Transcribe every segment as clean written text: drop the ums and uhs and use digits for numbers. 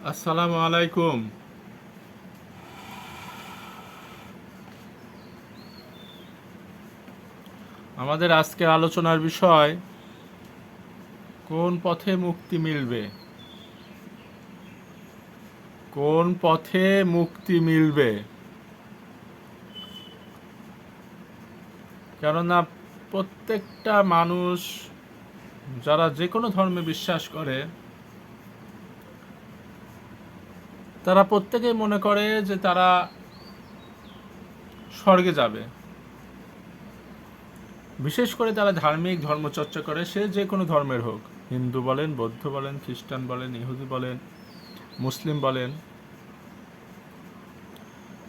আসসালামু আলাইকুম। আমাদের আজকের আলোচনার বিষয় কোন পথে মুক্তি মিলবে। কোন পথে মুক্তি মিলবে? কেননা প্রত্যেকটা মানুষ যারা যে কোনো ধর্মে বিশ্বাস করে তারা প্রত্যেকেই মনে করে যে তারা স্বর্গে যাবে। বিশেষ করে তারা ধার্মিক ধর্মচর্চা করে, সে যে কোনো ধর্মের হোক, হিন্দু বলেন, বৌদ্ধ বলেন, খ্রিস্টান বলেন, ইহুদি বলেন, মুসলিম বলেন।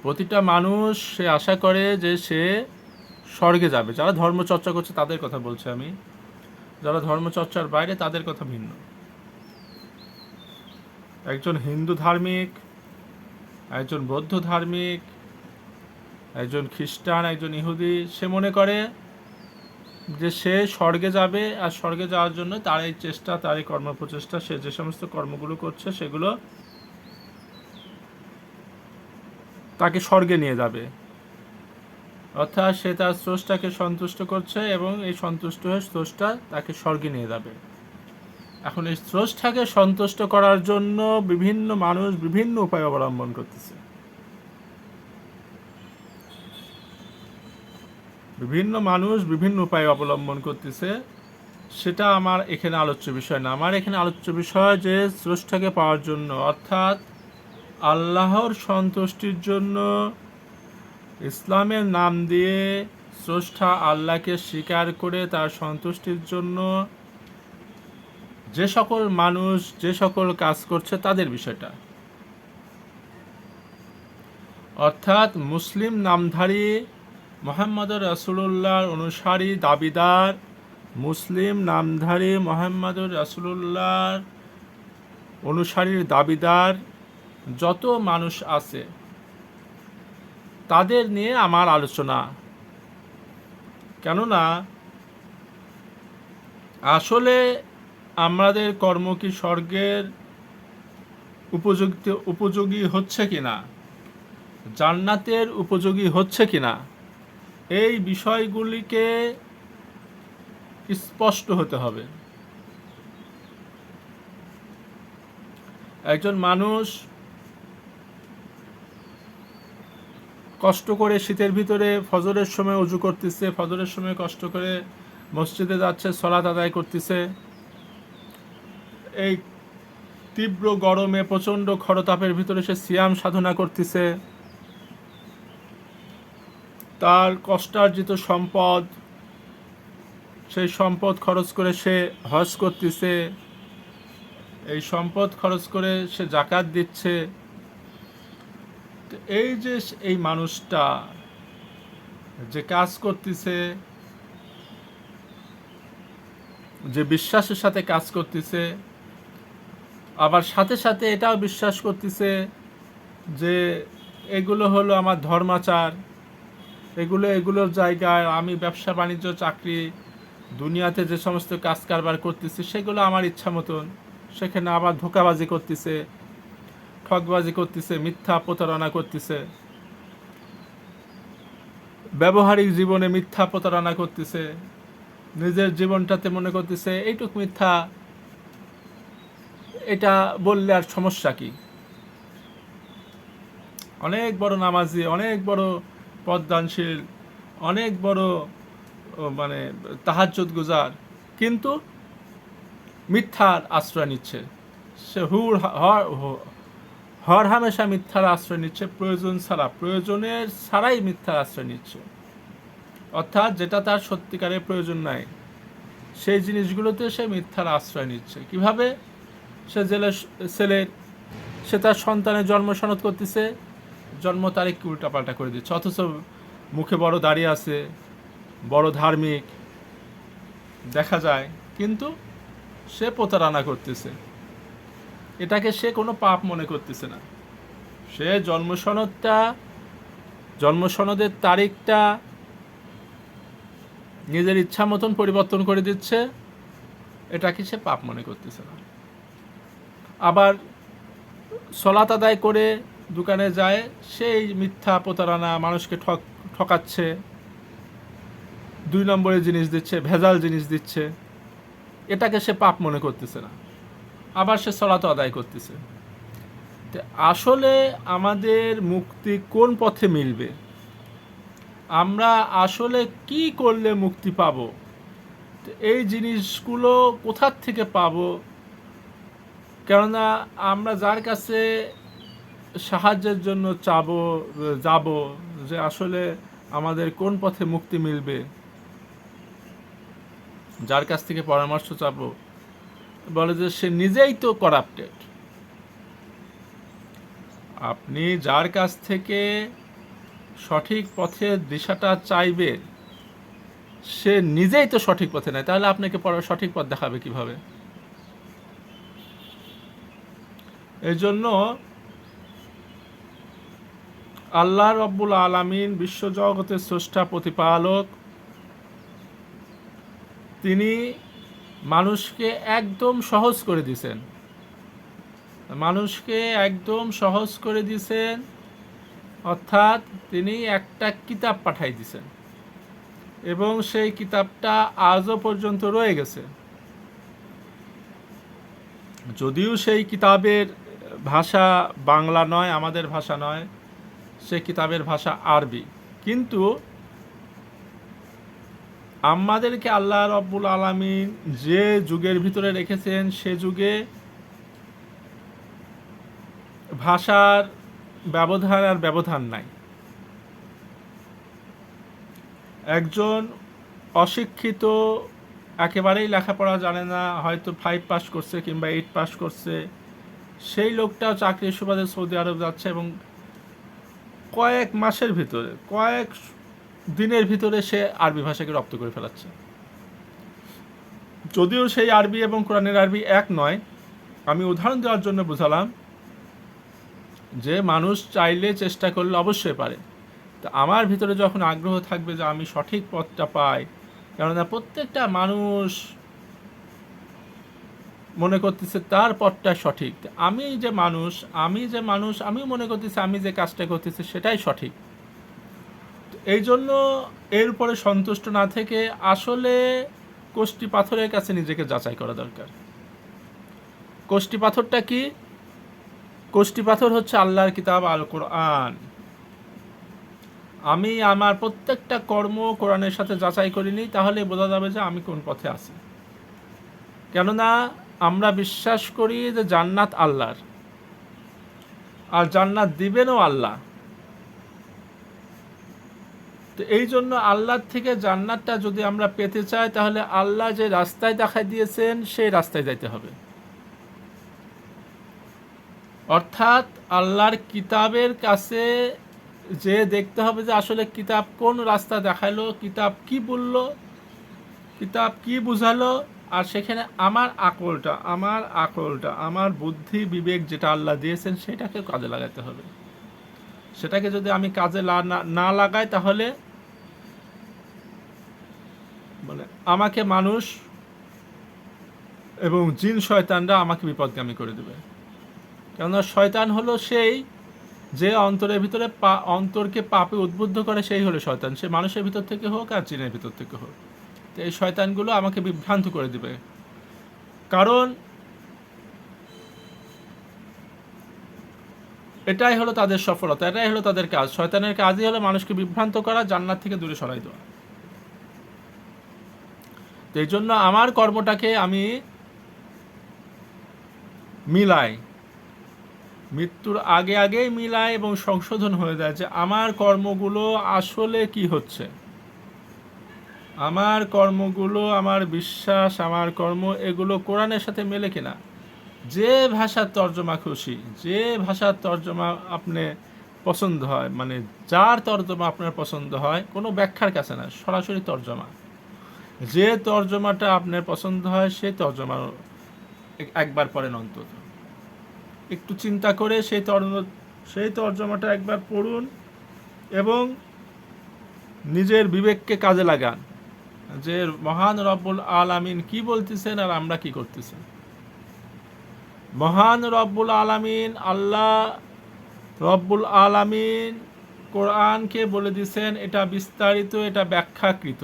প্রতিটা মানুষ সে আশা করে যে সে স্বর্গে যাবে। যারা ধর্মচর্চা করছে তাদের কথা বলছি আমি, যারা ধর্মচর্চার বাইরে তাদের কথা ভিন্ন। একজন হিন্দু ধার্মিক, একজন বৌদ্ধ ধার্মিক, একজন খ্রিস্টান, একজন ইহুদি, সে মনে করে যে সে স্বর্গে যাবে, আর স্বর্গে যাওয়ার জন্য তার এই চেষ্টা, তার এই কর্মপ্রচেষ্টা, সে যে সমস্ত কর্মগুলো করছে সেগুলো তাকে স্বর্গে নিয়ে যাবে। অর্থাৎ সে তার স্রষ্টাকে সন্তুষ্ট করছে এবং এই সন্তুষ্ট হয়ে স্রষ্টা তাকে স্বর্গে নিয়ে যাবে। এখন এই স্রষ্টাকে সন্তুষ্ট করার জন্য বিভিন্ন মানুষ বিভিন্ন উপায় অবলম্বন করতেছে। বিভিন্ন মানুষ বিভিন্ন উপায় অবলম্বন করতেছে। সেটা আমার এখানে আলোচ্য বিষয় না। আমার এখানে আলোচ্য বিষয় যে স্রষ্টাকে পাওয়ার জন্য, অর্থাৎ আল্লাহর সন্তুষ্টির জন্য ইসলামের নাম দিয়ে স্রষ্টা আল্লাহকে স্বীকার করে তার সন্তুষ্টির জন্য যে সকল মানুষ যে সকল কাজ করছে তাদের বিষয়টা। অর্থাৎ মুসলিম নামধারী মোহাম্মদ রাসূলুল্লাহর অনুসারী দাবিদার, মুসলিম নামধারী মোহাম্মদ রাসূলুল্লাহর অনুসারীর দাবিদার যত মানুষ আছে তাদের নিয়ে আমার আলোচনা। কেননা আসলে আমাদের কর্ম কি স্বর্গের উপযোগী হচ্ছে কিনা, জান্নাতের উপযোগী হচ্ছে কিনা, এই বিষয়গুলিকে স্পষ্ট হতে হবে। একজন মানুষ কষ্ট করে শীতের ভিতরে ফজরের সময় ওযু করতেছে, ফজরের সময় কষ্ট করে মসজিদে যাচ্ছে, সালাত আদায় করতেছে, এই তীব্র গরমে প্রচণ্ড খরতাপের ভিতরে সে সিয়াম সাধনা করতেছে, তার কষ্টার্জিত সম্পদ, সেই সম্পদ খরচ করে সে হজ করতেছে, এই সম্পদ খরচ করে সে জাকাত দিচ্ছে। তো এই যে এই মানুষটা যে কাজ করতেছে, যে বিশ্বাসের সাথে কাজ করতেছে, আবার সাথে সাথে এটাও বিশ্বাস করতেছে যে এগুলো হলো আমার ধর্মাচার, এগুলোর জায়গায় আমি ব্যবসা বাণিজ্য চাকরি দুনিয়াতে যে সমস্ত কাজ কারবার করতেছি সেগুলো আমার ইচ্ছা মতন, সেখানে আবার ধোঁকাবাজি করতেছে, ঠকবাজি করতেছে, মিথ্যা প্রতারণা করতেছে, ব্যবহারিক জীবনে মিথ্যা প্রতারণা করতেছে, নিজের জীবনটাতে মনে করতেছে এইটুক মিথ্যা, এটা বললে আর সমস্যা কি। অনেক বড় নামাজি, অনেক বড় পদ্মানশীল, অনেক বড় মানে তাহাজ্জুদ গুজার, কিন্তু মিথ্যার আশ্রয় নিচ্ছে। সে হর হামেশা মিথ্যার আশ্রয় নিচ্ছে, প্রয়োজন ছাড়া, প্রয়োজনের ছাড়াই মিথ্যার আশ্রয় নিচ্ছে। অর্থাৎ যেটা তার সত্যিকারের প্রয়োজন নাই সেই জিনিসগুলোতে সে মিথ্যার আশ্রয় নিচ্ছে। কিভাবে? সে ছেলের সে তার সন্তানের জন্ম সনদ করতেছে, জন্ম তারিখকে উল্টাপাল্টা করে দিচ্ছে, অথচ মুখে বড় দাঁড়িয়ে আছে, বড় ধার্মিক দেখা যায়, কিন্তু সে প্রতারণা করতেছে। এটাকে সে কোনো পাপ মনে করতেছে না। সে জন্ম সনদের তারিখটা নিজের ইচ্ছা মতন পরিবর্তন করে দিচ্ছে, এটাকে সে পাপ মনে করতেছে না। আবার সলাত আদায় করে দোকানে যায়, সেই মিথ্যা প্রতারণা, মানুষকে ঠকাচ্ছে, 2 নম্বরের জিনিস দিচ্ছে, ভেজাল জিনিস দিচ্ছে, এটাকে সে পাপ মনে করতেছে না, আবার সে সলাত আদায় করতেছে। আসলে আমাদের মুক্তি কোন পথে মিলবে, আমরা আসলে কি করলে মুক্তি পাব, এই জিনিসগুলো কোথার থেকে পাব? কেননা আমরা যার কাছে সাহায্যের জন্য যাব, যে আসলে আমাদের কোন পথে মুক্তি মিলবে, যার কাছ থেকে পরামর্শ চাবো, বলে যে সে নিজেই তো করাপ্টেড। আপনি যার কাছ থেকে সঠিক পথের দিশাটা চাইবেন, সে নিজেই তো সঠিক পথে নাই, তাহলে আপনাকে সঠিক পথ দেখাবে কিভাবে? এই জন্য আল্লাহ রব্বুল আলামিন, বিশ্বজগতের স্রষ্টা প্রতিপালক, তিনি মানুষকে একদম সহজ করে দিয়েছেন, মানুষকে একদম সহজ করে দিয়েছেন, অর্থাৎ তিনি একটা কিতাব পাঠাই দিয়েছেন, এবং সেই কিতাবটা আজও পর্যন্ত রয়ে গেছে। যদিও সেই কিতাবের ভাষা বাংলা নয়, আমাদের ভাষা নয়, সে কিতাবের ভাষা আরবি, কিন্তু আমাদেরকে আল্লাহ রব্বুল আলামিন যে যুগের ভিতরে রেখেছেন, সে যুগে ভাষার ব্যবধান নাই। একজন অশিক্ষিত, একেবারেই লেখাপড়া জানে না, হয়তো 5 পাস করছে কিংবা 8 পাস করছে, সেই লোকটাও চাকরির সুবাদে সৌদি আরব যাচ্ছে এবং কয়েক মাসের ভিতরে, কয়েক দিনের ভিতরে সে আরবি ভাষাকে রপ্ত করে ফেলাচ্ছে। যদিও সেই আরবি এবং কোরআনের আরবি এক নয়, আমি উদাহরণ দেওয়ার জন্য বোঝালাম যে মানুষ চাইলে, চেষ্টা করলে অবশ্যই পারে। তো আমার ভিতরে যখন আগ্রহ থাকবে যে আমি সঠিক পথটা পাই, কেননা প্রত্যেকটা মানুষ মনে করতেছে তার পথটা সঠিক, আমি যে মানুষ, আমি মনে করতেছি আমি যে কাজটা করতেছি সেটাই সঠিক। এই জন্য এর উপরে সন্তুষ্ট না থেকে আসলে কষ্টি পাথরের কাছে নিজেকে যাচাই করা দরকার। কষ্টি পাথরটা কি? কষ্টি পাথর হচ্ছে আল্লাহর কিতাব আল কোরআন। আমি আমার প্রত্যেকটা কর্ম কোরআনের সাথে যাচাই করিনি, তাহলে বোঝা যাবে যে আমি কোন পথে আছি। কেননা আমরা বিশ্বাস করি যে জান্নাত আল্লাহর, আর জান্নাত দিবেনও আল্লাহ। তো এই জন্য আল্লাহর থেকে জান্নাতটা যদি আমরা পেতে চাই, তাহলে আল্লাহ যে রাস্তায় দেখাই দিয়েছেন সেই রাস্তায় যাইতে হবে। অর্থাৎ আল্লাহর কিতাবের কাছে যে দেখতে হবে যে আসলে কিতাব কোন রাস্তা দেখাইলো, কিতাব কি বলল, কিতাব কি বুঝালো, আর সেখানে আমার আকলটা, আমার বুদ্ধি বিবেক যেটা আল্লাহ দিয়েছেন সেটাকে কাজে লাগাতে হবে। সেটাকে যদি আমি কাজে না লাগাই, তাহলে মানে আমাকে মানুষ এবং জিন শয়তানরা আমাকে বিপদগামী করে দেবে। কেননা শয়তান হলো সেই যে অন্তরের ভিতরে অন্তরকে পাপে উদ্বুদ্ধ করে, সেই হলো শয়তান, সে মানুষের ভিতর থেকে হোক আর জিনের ভিতর থেকে হোক। তো এই শয়তানগুলো আমাকে বিভ্রান্ত করে দিবে, কারণ এটাই হলো তাদের সফলতা, এটাই হলো তাদের কাজ। শয়তানের কাজই হলো মানুষকে বিভ্রান্ত করা, জান্নাত থেকে দূরে সরাই দেওয়া। তো এই জন্য আমার কর্মটাকে আমি মিলাই, মৃত্যুর আগেই মিলাই এবং সংশোধন হয়ে যায় যে আমার কর্মগুলো আসলে কি হচ্ছে, আমার কর্মগুলো, আমার বিশ্বাস, আমার কর্ম, এগুলো কোরআনের সাথে মেলে কিনা। যে ভাষার তর্জমা খুশি, যে ভাষার তর্জমা আপনি পছন্দ হয়, মানে যার তর্জমা আপনার পছন্দ হয়, কোনো ব্যাখ্যার কাছে না, সরাসরি তর্জমা, যে তর্জমাটা আপনার পছন্দ হয় সেই তর্জমা একবার পড়েন, অন্তত একটু চিন্তা করে সেই তর্জমাটা একবার পড়ুন এবং নিজের বিবেককে কাজে লাগান যে মহান রব্বুল আলামিন কি বলতেছেন আর আমরা কি করতেছি। মহান রব্বুল আলামিন আল্লাহ রব্বুল আলামিন কোরআনকে বলে দিয়েছেন এটা বিস্তারিত, এটা ব্যাখ্যাকৃত,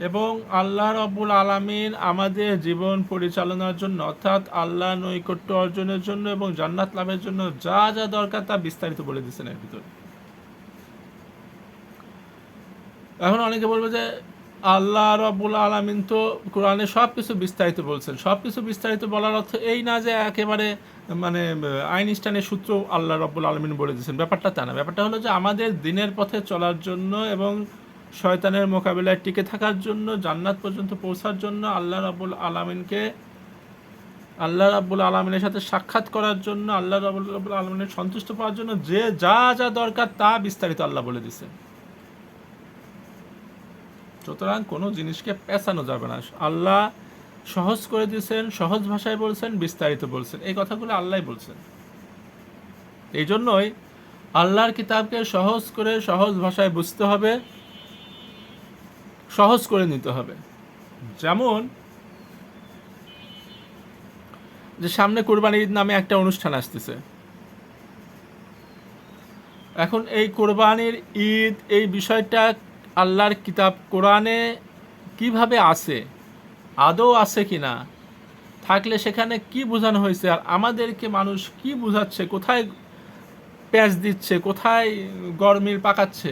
এবং আল্লাহ রব্বুল আলামিন আমাদের জীবন পরিচালনার জন্য অর্থাৎ আল্লাহ নৈকট্য অর্জনের জন্য এবং জান্নাত লাভের জন্য যা যা দরকার তা বিস্তারিত বলে দিয়েছেন এর ভিতরে। এখন অনেকে বলবে যে আল্লাহ রব্বুল আলামিন তো কোরআনে সব কিছু বিস্তারিত বলছেন। সব কিছু বিস্তারিত বলার অর্থ এই না যে একেবারে মানে আইনস্টাইনের সূত্র আল্লাহ রব্বুল আলামিন বলে দিয়েছেন, ব্যাপারটা তা না। ব্যাপারটা হলো যে আমাদের দিনের পথে চলার জন্য এবং শয়তানের মোকাবিলায় টিকে থাকার জন্য, জান্নাত পর্যন্ত পৌঁছার জন্য, আল্লাহ রব্বুল আলামিনের সাথে সাক্ষাৎ করার জন্য, আল্লাহ রব্বুল আলামিনের সন্তুষ্ট পাওয়ার জন্য যে যা যা দরকার তা বিস্তারিত আল্লাহ বলে দিয়েছেন। সুতরাং কোনো জিনিসকে পেঁচানো যাবে না। আল্লাহ সহজ করে দিয়েছেন, সহজ ভাষায় বলছেন, বিস্তারিত বলছেন, এই কথাগুলো আল্লাহই বলছেন। এই জন্যই আল্লাহর কিতাবকে সহজ করে সহজ ভাষায় বুঝতে হবে, সহজ করে নিতে হবে। যেমন যে সামনে কোরবানি ঈদ নামে একটা অনুষ্ঠান আসতেছে। এখন এই কোরবানির ঈদ এই বিষয়টা আল্লাহর কিতাব কোরআনে কিভাবে আছে, আদৌ আছে কিনা, থাকলে সেখানে কি বোঝানো হয়েছে, আর আমাদেরকে মানুষ কি বোঝাচ্ছে, কোথায় প্যাঁচ দিচ্ছে, কোথায় গরমিল পাকাচ্ছে,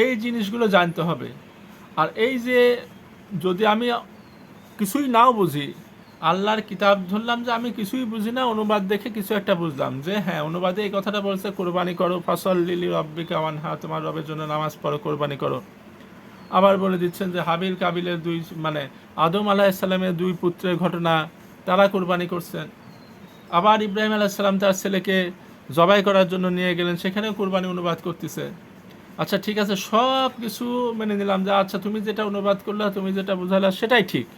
এই জিনিসগুলো জানতে হবে। আর এই যে যদি আমি কিছুই নাও বুঝি, আল্লাহর কিতাব ধরলাম যে আমি কিছুই বুঝি না, অনুবাদ দেখে কিছু একটা বুঝলাম যে হ্যাঁ অনুবাদে এই কথাটা বলছে কোরবানি করো, ফাসাল্লি লিরাব্বিকা ওয়ানহার, তোমার রবের জন্য নামাজ পড়ো, কোরবানি করো। আবার বলে দিচ্ছেন যে হাবিল কাবিলের আদম আলাইহিসসালামের দুই পুত্রের ঘটনা, তারা কোরবানি করছেন। আবার ইব্রাহিম আলাইহিসসালাম তার ছেলেকে জবাই করার জন্য নিয়ে গেলেন, সেখানেও কোরবানি অনুবাদ করতেছে। আচ্ছা ঠিক আছে, সব কিছু মেনে নিলাম যে আচ্ছা তুমি যেটা অনুবাদ করলা, তুমি যেটা বুঝালা সেটাই ঠিক,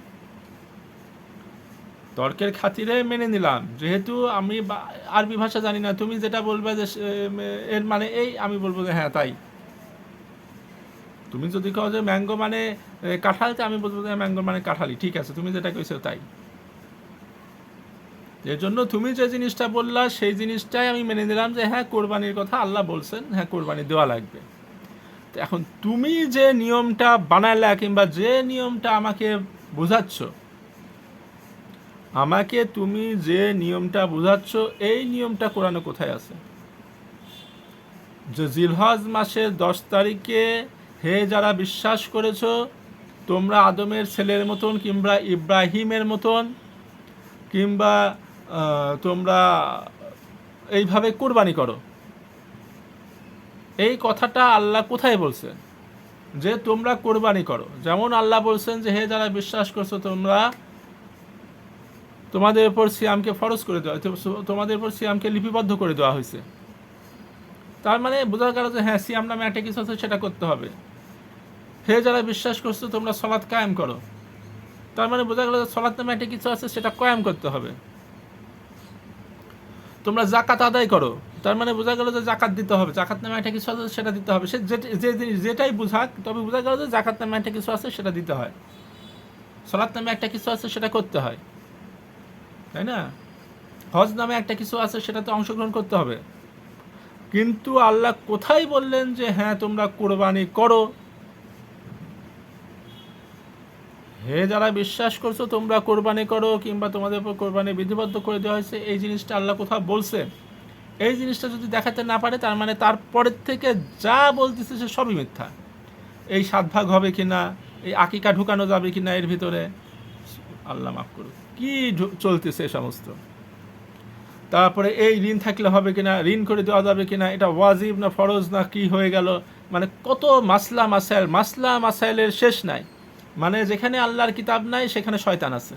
তর্কের খাতিরে মেনে নিলাম। যেহেতু আমি আরবি ভাষা জানি না, তুমি যেটা বলবে যে এর মানে এই, আমি বলবো যে হ্যাঁ তাই। তুমি যদি কও যে ম্যাঙ্গো মানে কাঁঠাল, আমি বলবো যে ম্যাঙ্গো মানে কাঁঠালি, ঠিক আছে তুমি যেটা কইছো তাই। এর জন্য তুমি যে জিনিসটা বললা সেই জিনিসটাই আমি মেনে নিলাম যে হ্যাঁ কোরবানির কথা আল্লাহ বলছেন, হ্যাঁ কোরবানি দেওয়া লাগবে। তো এখন তুমি যে নিয়মটা বানাইলা কিংবা যে নিয়মটা আমাকে বোঝাচ্ছ, তুমি যে নিয়মটা বোঝাচ্ছ এই নিয়মটা কোরআনে কোথায় আছে? যে জিলহজ মাসের 10 তারিখে হে যারা বিশ্বাস করেছ, তোমরা আদমের ছেলের মতন কিংবা ইব্রাহিমের মতন কিংবা তোমরা এইভাবে কোরবানি করো, এই কথাটা আল্লাহ কোথায় বলছেন যে তোমরা কোরবানি করো? যেমন আল্লাহ বলছেন যে হে যারা বিশ্বাস করছো, তোমাদের উপর সিয়ামকে ফরজ করে দেওয়া, তোমাদের উপর সিয়ামকে লিপিবদ্ধ করে দেওয়া হয়েছে। তার মানে বোঝা গেল যে হ্যাঁ সিয়াম নামে একটা কিছু আছে, সেটা করতে হবে। হে যারা বিশ্বাস করছো তোমরা সলাৎ কায়েম করো, তার মানে বোঝা গেল যে সলাৎ নামে একটা কিছু আছে, সেটা কায়েম করতে হবে। তোমরা জাকাত আদায় করো, তার মানে বোঝা গেল যে জাকাত দিতে হবে, জাকাত নামে একটা কিছু আছে সেটা দিতে হবে। সে যেটাই বোঝাক, তবে বোঝা গেল যে জাকাত নামে একটা কিছু আছে সেটা দিতে হয়, সলাৎ নামে একটা কিছু আছে সেটা করতে হয়, তাই না? হজ নামে একটা কিছু আছে সেটাতে অংশগ্রহণ করতে হবে। কিন্তু আল্লাহ কোথায় বললেন যে হ্যাঁ তোমরা কোরবানি করো? হে যারা বিশ্বাস করছো তোমরা কোরবানি করো কিংবা তোমাদের উপর কোরবানি বিধিবদ্ধ করে দেওয়া হয়েছে, এই জিনিসটা আল্লাহ কোথাও বলছে? এই জিনিসটা যদি দেখাতে না পারে, তার মানে তারপরের থেকে যা বলতেছে সে সবই মিথ্যা। এই 7 ভাগ হবে কিনা, এই আকিকা ঢুকানো যাবে কিনা এর ভিতরে, আল্লাহ মাফ করুক, কি চলতেছে সমস্ত। তারপরে এই ঋণ থাকলে হবে কিনা, ঋণ করে দেওয়া যাবে কিনা, এটা ওয়াজিব না ফরজ না কি হয়ে গেল, মানে কত মাসলা মাসাইলের শেষ নাই। মানে যেখানে আল্লাহর কিতাব নাই সেখানে শয়তান আছে,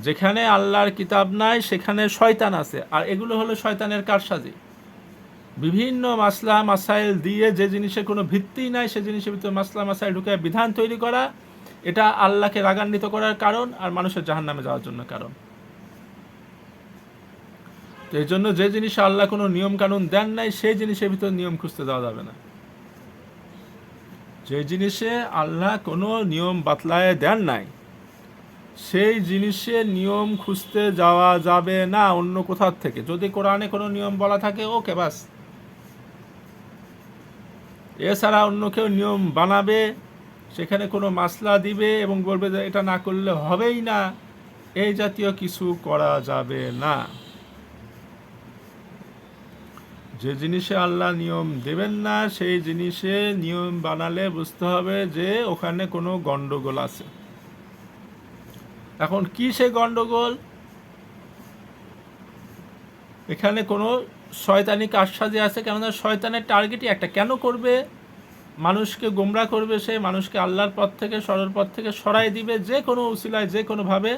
যেখানে আল্লাহর কিতাব নাই সেখানে শয়তান আছে। আর এগুলো হলো শয়তানের কারসাজি, বিভিন্ন মাসলা মাসাইল দিয়ে যে জিনিসের কোনো ভিত্তি নাই সে জিনিসের ভিতরে মাসলা মাসাইল ঢুকে বিধান তৈরি করা, এটা আল্লাহকে রাগান্বিত করার কারণ আর মানুষের জাহান্নামে যাওয়ার জন্য কারণ। তো এই জন্য যে জিনিসে আল্লাহ কোনো নিয়ম কানুন দেন নাই সেই জিনিসের ভিতরে নিয়ম খুঁজতে দেওয়া যাবে না। যে জিনিসে আল্লাহ কোনো নিয়ম বাতলায় দেন নাই সেই জিনিসের নিয়ম খুঁজতে যাওয়া যাবে না অন্য কোথার থেকে। যদি কোরআনে কোনো নিয়ম বলা থাকে, ওকে বাস, এছাড়া অন্য কেউ নিয়ম বানাবে, সেখানে কোনো মাসলা দিবে এবং বলবে যে এটা না করলে হবেই না, এই জাতীয় কিছু করা যাবে না। যে জিনিসে আল্লাহ নিয়ম দেবেন না, সেই জিনিসে নিয়ম বানালে বুঝতে হবে যে ওখানে কোনো গন্ডগোল আছে। এখন কি সে গন্ডগোল? এখানে কোনো শয়তানি কারসাজি আছে, কেননা শয়তানের টার্গেটই একটা, কেন করবে? মানুষকে গোমরা করবে, সে মানুষকে আল্লাহর পথ থেকে, সরল পথ থেকে সরাই দিবে, যে কোনো উসিলায় যে কোনোভাবে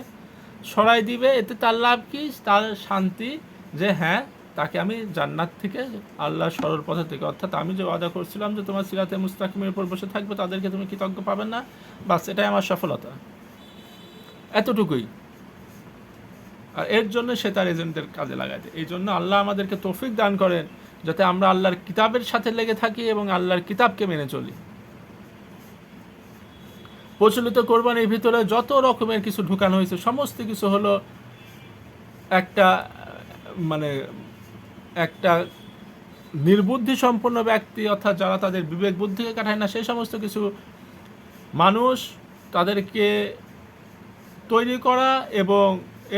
সরাই দিবে। এতে তার লাভ কি? তার শান্তি, যে হ্যাঁ, তাকে আমি জান্নাত থেকে, আল্লাহ সরল পথে থেকে, অর্থাৎ আমি যে ওয়াদা করছিলাম যে তোমার সিরাতে মুস্তাকিমের উপর বসে থাকবে, তাদেরকে তুমি কৃতজ্ঞ পাবে না, বাস এটাই আমার সফলতা, এতটুকুই। আর এর জন্য সে তার এজেন্টদের কাজে লাগায় দেয়। এই জন্য আল্লাহ আমাদেরকে তৌফিক দান করেন যাতে আমরা আল্লাহর কিতাবের সাথে লেগে থাকি এবং আল্লাহর কিতাবকে মেনে চলি। প্রচলিত কোরবানির ভিতরে যত রকমের কিছু ঢুকানো হয়েছে, সমস্ত কিছু হলো একটা মানে একটা নির্বুদ্ধি সম্পন্ন ব্যক্তি, অর্থাৎ যারা তাদের বিবেক বুদ্ধিকে কাটায় না, সেই সমস্ত কিছু মানুষ তাদেরকে তৈরি করা এবং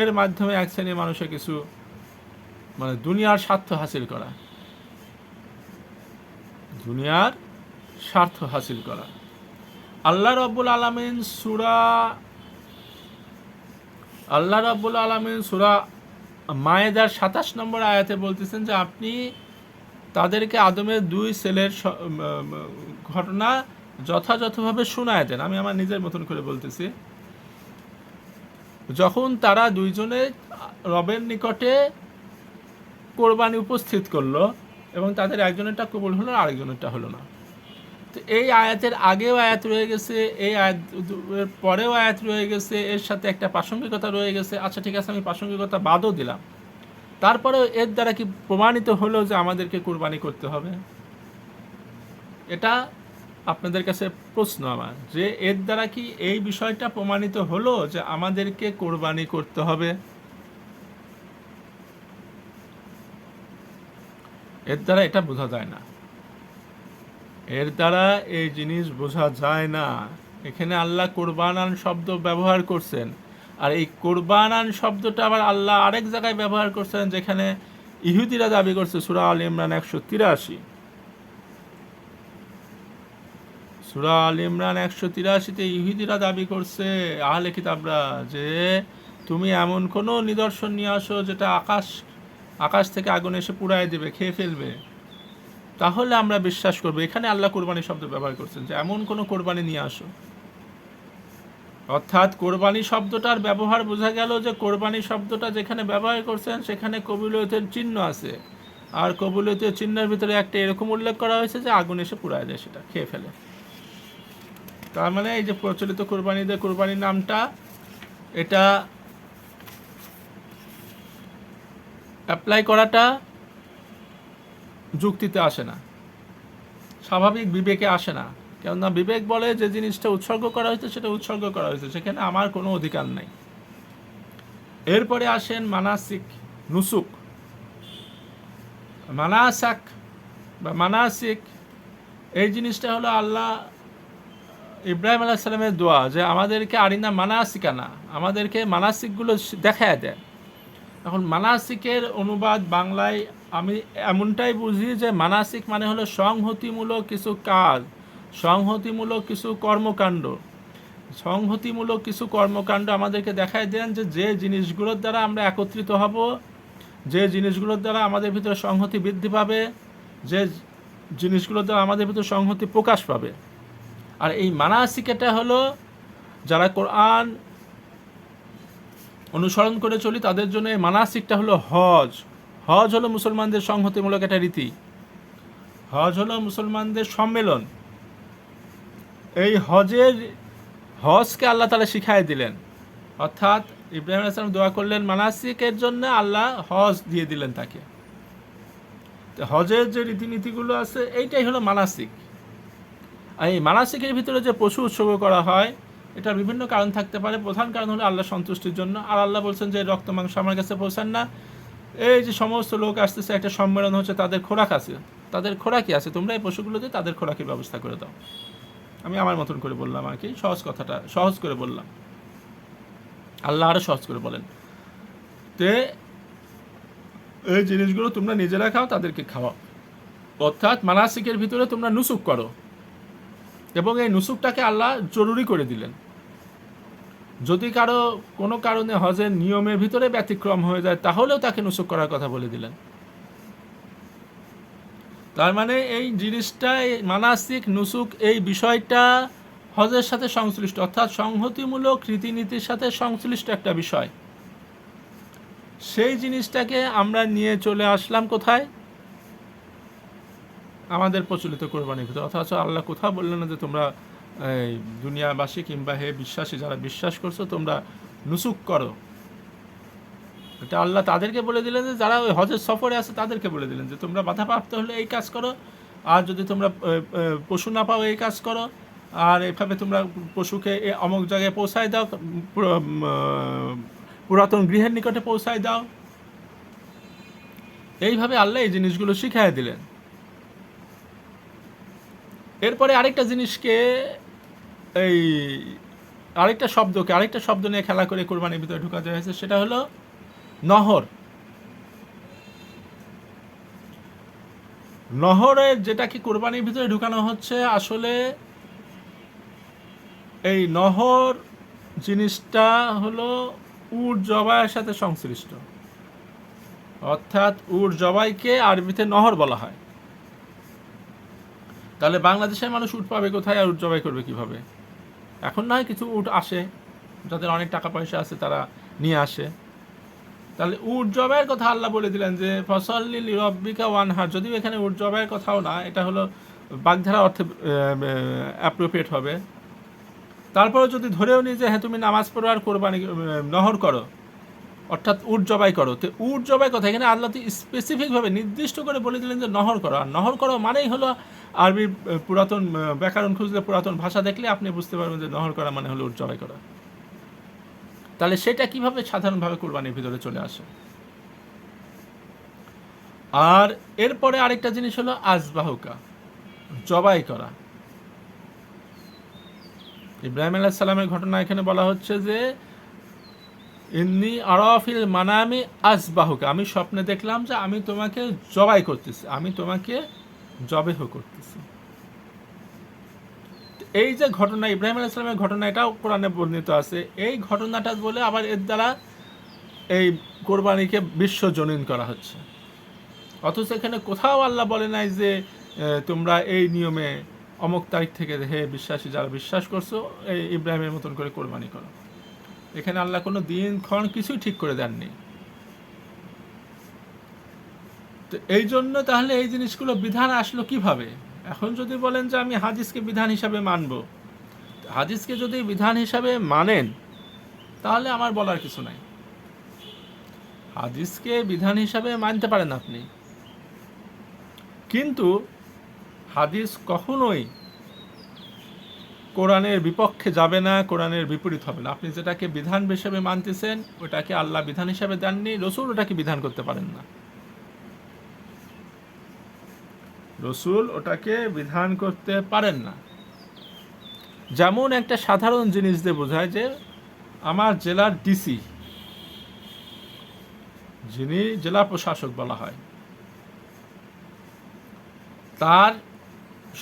এর মাধ্যমে এক শ্রেণীর মানুষের কিছু দুনিয়ার স্বার্থ হাসিল করা, দুনিয়ার স্বার্থ হাসিল করা। আল্লাহ রাব্বুল আলামিন সূরা মায়েদার 27 নম্বর আয়াতে বলতেছেন যে আপনি তাদেরকে আদমের 2 ছেলের ঘটনা যথাযথভাবে শোনায় দেন। আমি আমার নিজের মতন করে বলতেছি। যখন তারা দুইজনে রবের নিকটে কোরবানি উপস্থিত করলো এবং তাদের একজনেরটা কবুল হলো, আরেকজনেরটা হলো না। তো এই আয়াতের আগেও আয়াত রয়ে গেছে, এই আয়াতের পরেও আয়াত রয়ে গেছে, এর সাথে একটা প্রাসঙ্গিকতা রয়ে গেছে। আচ্ছা ঠিক আছে, আমি প্রাসঙ্গিকতা বাদও দিলাম, তারপরেও এর দ্বারা কি প্রমাণিত হলো যে আমাদেরকে কোরবানি করতে হবে? এটা আপনাদের কাছে প্রশ্ন আমার, যে এর দ্বারা কি এই বিষয়টা প্রমাণিত হলো যে আমাদেরকে কোরবানি করতে হবে? এর দ্বারা এটা বোঝা যায় না, এর দ্বারা এই জিনিস বোঝা যায় না। এখানে আল্লাহ কোরবানান শব্দ ব্যবহার করছেন, আর এই কোরবানান শব্দটা আবার আল্লাহ আরেক জায়গায় ব্যবহার করছেন, যেখানে ইহুদিরা দাবি করছে। সূরা আল ইমরান 183, সূরা আল ইমরান 183-তে ইহুদিরা দাবি করছে, আহলে কিতাবরা, যে তুমি এমন কোনো নিদর্শন নিয়ে আসো যেটা আকাশ থেকে আগুন এসে পুড়ায় দেবে, খেয়ে ফেলবে, তাহলে আমরা বিশ্বাস করবো। এখানে আল্লাহ কোরবানি শব্দ ব্যবহার করছেন, যে এমন কোনো কোরবানি নিয়ে আসো। অর্থাৎ কোরবানি শব্দটার ব্যবহার বোঝা গেল যে কোরবানি শব্দটা যেখানে ব্যবহার করছেন সেখানে কবুলিয়তের চিহ্ন আছে, আর কবুলিয়তের চিহ্নের ভিতরে একটা এরকম উল্লেখ করা হয়েছে যে আগুন এসে পুড়ায় দেয়, সেটা খেয়ে ফেলে। তার মানে এই যে প্রচলিত কোরবানিদের কোরবানির নামটা, এটা অ্যাপ্লাই করাটা যুক্তিতে আসে না, স্বাভাবিক বিবেকে আসে না। কেননা বিবেক বলে যে জিনিসটা উৎসর্গ করা হয়েছে সেটা উৎসর্গ করা হয়েছে, সেখানে আমার কোনো অধিকার নেই। এরপরে আসেন মানাসিক, নুসুক, মানাসাক বা মানাসিক। এই জিনিসটা হলো আল্লাহ ইব্রাহিম আলাইহিস সালামের দোয়া, যে আমাদেরকে আরিনা মানাসিকানা, আমাদেরকে মানাসিকগুলো দেখায় দেয়। এখন মানাসিকের অনুবাদ বাংলায় আমি এমনটাই বুঝি যে মানাসিক মানে হলো সংহতিমূলক কিছু কাজ, সংহতিমূলক কিছু কর্মকাণ্ড, সংহতিমূলক কিছু কর্মকাণ্ড আমাদেরকে দেখায় দেন যে যে জিনিসগুলোর দ্বারা আমরা একত্রিত হব, যে জিনিসগুলোর দ্বারা আমাদের ভিতরে সংহতি বৃদ্ধি পাবে, যে জিনিসগুলোর দ্বারা আমাদের ভিতরে সংহতি প্রকাশ পাবে। আর এই মানাসিকটা হলো যারা কোরআন অনুসরণ করে চলি তাদের জন্য এই মানাসিকটা হলো হজ। হজ হলো মুসলমানদের সংহতিমূলক একটা রীতি, হজ হলো মুসলমানদের সম্মেলন। এই হজকে আল্লাহ তাআলা শিখাই দিলেন, অর্থাৎ ইব্রাহিম আলাইহিস সালাম দোয়া করলেন মানাসিকের জন্য, আল্লাহ হজ দিয়ে দিলেন তাকে। তো হজের যে রীতিনীতিগুলো আছে এইটাই হলো মানাসিক। আর এই মানাসিকের ভিতরে যে পশু উৎসর্গ করা হয়, এটার বিভিন্ন কারণ থাকতে পারে, প্রধান কারণ হলো আল্লাহ সন্তুষ্টির জন্য। আর আল্লাহ বলছেন যে রক্ত মাংস আমার কাছে পৌঁছান না, এই যে সমস্ত লোক আসতেছে, একটা সম্মেলন হচ্ছে, তাদের খোরাক আছে, তাদের খোরাকই আছে, তোমরা এই পশুগুলো দিয়ে তাদের খোরাকের ব্যবস্থা করে দাও। আমি আমার মতন করে বললাম আর কি, কথাটা সহজ করে বললাম, আল্লাহ আরও সহজ করে বলেন। তে এই জিনিসগুলো তোমরা নিজেরা খাও, তাদেরকে খাওয়াও। অর্থাৎ মানাসিকের ভিতরে তোমরা নুসুক করো, এবং এই নুসুকটাকে আল্লাহ জরুরি করে দিলেন। যদি কারো কোনো কারণে হজের নিয়মের ভিতরে ব্যতিক্রম হয়ে যায়, তাহলেও তাকে নুসুক করার কথা বলে দিলেন। তার মানে এই জিনিসটা, মানাসিক নুসুক, এই বিষয়টা হজের সাথে সংশ্লিষ্ট, অর্থাৎ সংহতিমূলক রীতিনীতির সাথে সংশ্লিষ্ট একটা বিষয়। সেই জিনিসটাকে আমরা নিয়ে চলে আসলাম কোথায়? আমাদের প্রচলিত কোরবানির ভিতরে। অথচ আল্লাহ কোথাও বললেন না যে তোমরা এই দুনিয়াবাসী কিংবা হে বিশ্বাসী যারা বিশ্বাস করছো তোমরা নুসুক করো। এটা আল্লাহ তাদেরকে বলে দিলেন যে যারা ওই হজের সফরে আছে তাদেরকে বলে দিলেন যে তোমরা বাধাপ্রাপ্ত হলে এই কাজ করো, আর যদি তোমরা পশু না পাও এই কাজ করো, আর এভাবে তোমরা পশুকে অমুক জায়গায় পৌঁছায় দাও, পুরাতন গৃহের নিকটে পৌঁছায় দাও। এইভাবে আল্লাহ এই জিনিসগুলো শিখাই দিলেন। এরপরে আরেকটা জিনিসকে, এই আরেকটা শব্দ নিয়ে খেলা করে কোরবানির ভিতরে ঢুকাতে হয়েছে, সেটা হলো নহর। নহরের যেটাকে কোরবানির ভিতরে ঢুকানো হচ্ছে, আসলে এই নহর জিনিসটা হলো উট জবাইয়ের সাথে সংশ্লিষ্ট। অর্থাৎ উট জবাইকে আরবিতে নহর বলা হয়। তাহলে বাংলাদেশের মানুষ উট পাবে কোথায়, আর উট জবাই করবে কিভাবে? এখন নয় কিছু উট আসে, যাদের অনেক টাকা পয়সা আছে তারা নিয়ে আসে। তাহলে উট জবাইয়ের কথা আল্লাহ বলে দিলেন যে ফসল্লি লিরব্বিকা ওয়ানহার। যদিও এখানে উট জবাইয়ের কথাও না, এটা হলো বাগধারা অর্থে অ্যাপ্রোপ্রিয়েট হবে। তারপরে যদি ধরেও নিই যে হ্যাঁ তুমি নামাজ পড়ো আর কোরবানি নহর করো, অর্থাৎ উট জবাই করো, তো উট জবাই কথা এখানে আল্লাহ তো স্পেসিফিকভাবে নির্দিষ্ট করে বলে দিলেন যে নহর করো। আর নহর করো মানেই হলো আরবির পুরাতন ব্যাকরণ খুঁজলে, পুরাতন ভাষা দেখলে আপনি বুঝতে পারবেন যে নহর করা মানে হলো উট জবাই করা। তাহলে সেটা কিভাবে সাধারণভাবে কোরবানির ভিতরে চলে আসে? আর এরপরে আরেকটা জিনিস হলো আজবাহুকা, জবাই করা। ইব্রাহিম আলাইহিস সালামের ঘটনা এখানে বলা হচ্ছে যে ইন্নী আরাফিল মানামি আজবাহুকা, আমি স্বপ্নে দেখলাম যে আমি তোমাকে জবাই করতেছি, আমি তোমাকে জবেহ করতেছি। এই যে ঘটনা, ইব্রাহিম আলাইহিস সালামের ঘটনা, এটাও কোরআনে বর্ণিত আছে। এই ঘটনাটা বলে আবার এর দ্বারা এই কোরবানিকে বিশ্বজনীন করা হচ্ছে। অথচ এখানে কোথাও আল্লাহ বলে নাই যে তোমরা এই নিয়মে অমুক তারিখ থেকে হে বিশ্বাসী যারা বিশ্বাস করছো এই ইব্রাহিমের মতন করে কোরবানি করো। এখানে আল্লাহ কোনো দিন ক্ষণ কিছুই ঠিক করে দেননি। তো এই জন্য তাহলে এই জিনিসগুলো বিধান আসলো কিভাবে? এখন যদি বলেন যে আমি হাদিসকে বিধান হিসাবে মানব, হাদিসকে যদি বিধান হিসাবে মানেন তাহলে আমার বলার কিছু নাই। হাদিসকে বিধান হিসাবে মানতে পারেন আপনি, কিন্তু হাদিস কখনোই কোরআনের বিপক্ষে যাবে না, কোরআনের বিপরীত হবে না। আপনি যেটাকে বিধান হিসেবে মানতেছেন ওটাকে আল্লাহ বিধান হিসাবে দেননি, রসুল ওটাকে বিধান করতে পারেন না। রসুল ওটাকে বিধান করতে পারেন না। যেমন একটা সাধারণ জিনিস দিয়ে বোঝায় যে আমার জেলার ডিসি, যিনি জেলা প্রশাসক বলা হয়, তার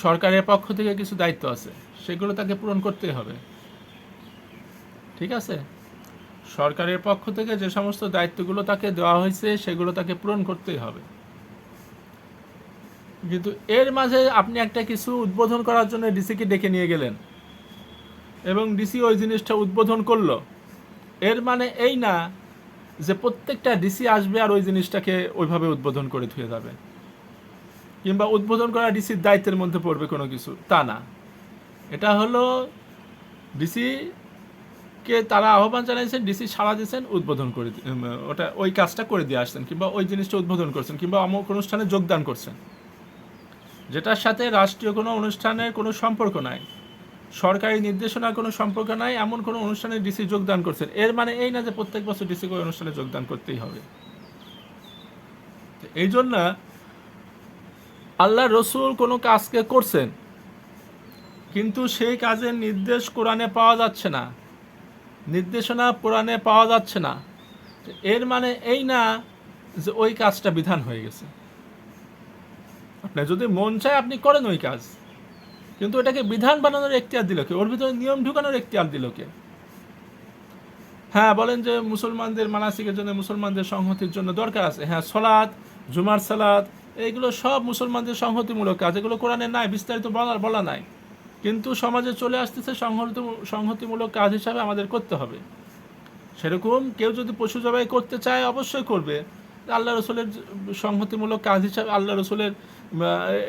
সরকারের পক্ষ থেকে কিছু দায়িত্ব আছে, সেগুলো তাকে পূরণ করতেই হবে। ঠিক আছে, সরকারের পক্ষ থেকে যে সমস্ত দায়িত্বগুলো তাকে দেওয়া হয়েছে সেগুলো তাকে পূরণ করতেই হবে। কিন্তু এর মাঝে আপনি একটা কিছু উদ্বোধন করার জন্য ডিসিকে ডেকে নিয়ে গেলেন এবং ডিসি ওই জিনিসটা উদ্বোধন করলো, এর মানে এই না যে প্রত্যেকটা ডিসি আসবে আর ওই জিনিসটাকে ওইভাবে উদ্বোধন করে ধুয়ে যাবে, কিংবা উদ্বোধন করা ডিসির দায়িত্বের মধ্যে পড়বে কোনো কিছু, তা না। এটা হলো ডিসিকে তারা আহ্বান জানাইছেন, ডিসি সাড়া দিয়েছেন, উদ্বোধন করে ওটা ওই কাজটা করে দিয়ে আসছেন, কিংবা ওই জিনিসটা উদ্বোধন করছেন, কিংবা অমুক অনুষ্ঠানে যোগদান করছেন, যেটার সাথে রাষ্ট্রীয় কোনো অনুষ্ঠানের কোনো সম্পর্ক নাই, সরকারি নির্দেশনার কোনো সম্পর্ক নাই এমন কোনো অনুষ্ঠানে ডিসি যোগদান করছেন, এর মানে এই না যে প্রত্যেক বছর ডিসি করে অনুষ্ঠানে যোগদান করতেই হবে। এই জন্য আল্লাহ রসুল কোনো কাজকে করছেন, কিন্তু সেই কাজের নির্দেশ কোরআনে পাওয়া যাচ্ছে না, নির্দেশনা কোরআনে পাওয়া যাচ্ছে না, এর মানে এই না যে ওই কাজটা বিধান হয়ে গেছে। আপনার যদি মন চায় আপনি করেন ওই কাজ, কিন্তু এটাকে বিধান বানানোর এখতিয়ার দিল কে? ওর ভিতরে নিয়ম ঢুকানোর এখতিয়ার দিল কে? হ্যাঁ, বলেন যে মুসলমানদের মানাসিকের জন্য, মুসলমানদের সংহতির জন্য দরকার আছে। হ্যাঁ, সলাৎ, জুমার সালাত, এইগুলো সব মুসলমানদের সংহতিমূলক কাজ, এগুলো কোরআনে নাই, বিস্তারিত বলা নাই, কিন্তু সমাজে চলে আসতেছে সংহতিমূলক কাজ হিসাবে আমাদের করতে হবে। সেরকম কেউ যদি পশু জবাই করতে চায় অবশ্যই করবে, আল্লাহ রসুলের সংহতিমূলক কাজ হিসাবে আল্লাহ রসুলের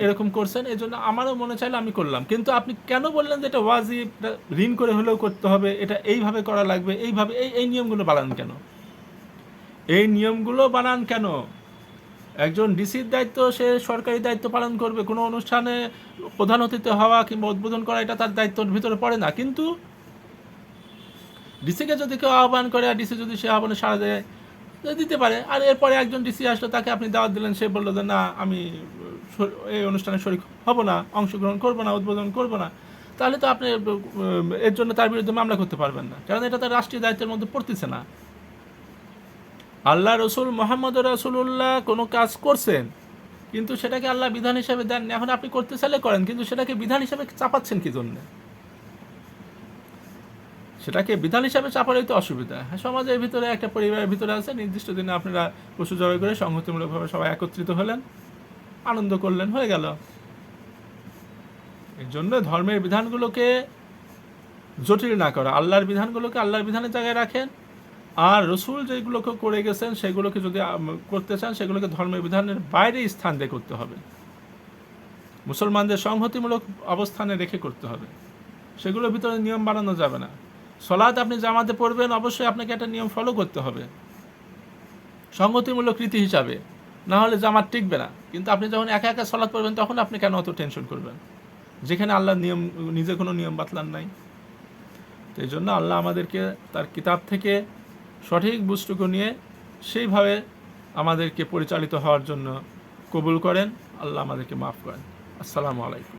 এরকম করছেন, এই জন্য আমারও মনে চাইলে আমি করলাম। কিন্তু আপনি কেন বললেন যে এটা ওয়াজিব, ঋণ করে হলেও করতে হবে, এটা এইভাবে করা লাগবে, এইভাবে এই নিয়মগুলো বানান কেন? এই নিয়মগুলো বানান কেন? একজন ডিসির দায়িত্ব, সে সরকারি দায়িত্ব পালন করবে, কোনো অনুষ্ঠানে প্রধান অতিথি হওয়া কিংবা উদ্বোধন করা এটা তার দায়িত্বের ভিতরে পড়ে না। কিন্তু ডিসিকে যদি কেউ আহ্বান করে আর ডিসি যদি সে আহ্বানে সাড়া দেয়, দিতে পারে। আর এরপরে একজন ডিসি আসলো, তাকে আপনি দাওয়াত দিলেন, সে বললো যে না আমি এই অনুষ্ঠানে শরীক হব না, অংশগ্রহণ করবো না, উদ্বোধন করবো না, তাহলে তো আপনি এর জন্য তার বিরুদ্ধে মামলা করতে পারবেন না, কারণ এটা তার রাষ্ট্রীয় দায়িত্বের মধ্যে পড়তেছে না। আল্লাহ রসুল মোহাম্মদ রাসূলুল্লাহ কোনো কাজ করছেন, কিন্তু সেটাকে আল্লাহ বিধান হিসাবে দেন। এখন আপনি করতে চাইলে করেন, কিন্তু সেটাকে বিধান হিসাবে চাপাচ্ছেন কি জন্য? সেটাকে বিধান হিসাবে চাপারই তো অসুবিধা। হ্যাঁ, সমাজের ভিতরে একটা পরিবারের ভিতরে আছে, নির্দিষ্ট দিনে আপনারা পশু জবাই করে সংহতিমূলকভাবে সবাই একত্রিত হলেন, আনন্দ করলেন, হয়ে গেল। এর জন্য ধর্মের বিধানগুলোকে জটিল না করা, আল্লাহর বিধানগুলোকে আল্লাহর বিধানের জায়গায় রাখেন, আর রসুল যেগুলোকে করে গেছেন সেগুলোকে যদি করতে চান সেগুলোকে ধর্মের বিধানের বাইরে স্থান দিয়ে করতে হবে, মুসলমানদের সংহতিমূলক অবস্থানে রেখে করতে হবে, সেগুলোর ভিতরে নিয়ম বানানো যাবে না। সলাৎ আপনি জামাতে পড়বেন, অবশ্যই আপনাকে একটা নিয়ম ফলো করতে হবে সংহতিমূলক রীতি হিসাবে, না হলে জামাত টিকবে না। কিন্তু আপনি যখন একা একা সলাৎ পড়বেন তখন আপনি কেন অত টেনশন করবেন, যেখানে আল্লাহর নিয়ম, নিজে কোনো নিয়ম বাতলান নাই। তো এই জন্য আল্লাহ আমাদেরকে তার কিতাব থেকে সঠিক বস্তুকে নিয়ে সেইভাবে আমাদেরকে পরিচালিত হওয়ার জন্য কবুল করেন। আল্লাহ আমাদেরকে মাফ করেন। আসসালামু আলাইকুম।